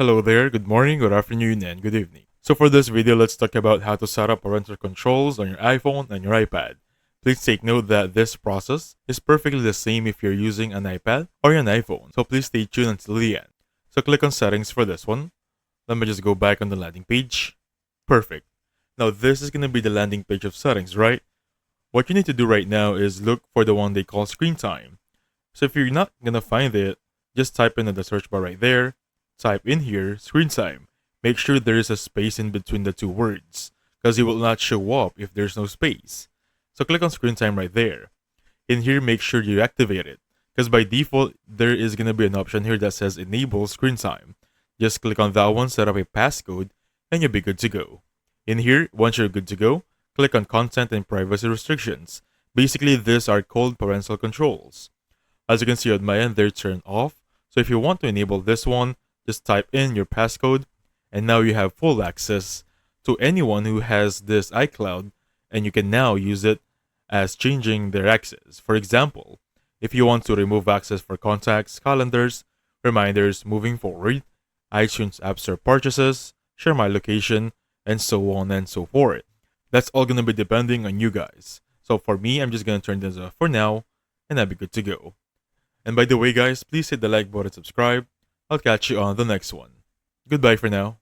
Hello there, good morning, good afternoon, and good evening. So for this video, let's talk about how to set up parental controls on your iPhone and your iPad. Please take note that this process is perfectly the same if you're using an iPad or an iPhone, so please stay tuned until the end. So click on settings for this one. Let me just go back on the landing page. Perfect. Now this is going to be the landing page of settings, right? What you need to do right now is look for the one they call screen time. So if you're not going to find it, just type in the search bar right there. Type in here, screen time. Make sure there is a space in between the two words, because it will not show up if there's no space. So click on screen time right there. In here, make sure you activate it, because by default, there is going to be an option here that says enable screen time. Just click on that one, set up a passcode, and you'll be good to go. In here, once you're good to go, click on content and privacy restrictions. Basically, these are called parental controls. As you can see on my end, they're turned off. So if you want to enable this one, just type in your passcode, and now you have full access to anyone who has this iCloud, and you can now use it as changing their access. For example, if you want to remove access for contacts, calendars, reminders moving forward, iTunes App Store purchases, share my location, and so on and so forth. That's all going to be depending on you guys. So for me, I'm just going to turn this off for now, and I'll be good to go. And by the way guys, please hit the like button and subscribe. I'll catch you on the next one. Goodbye for now.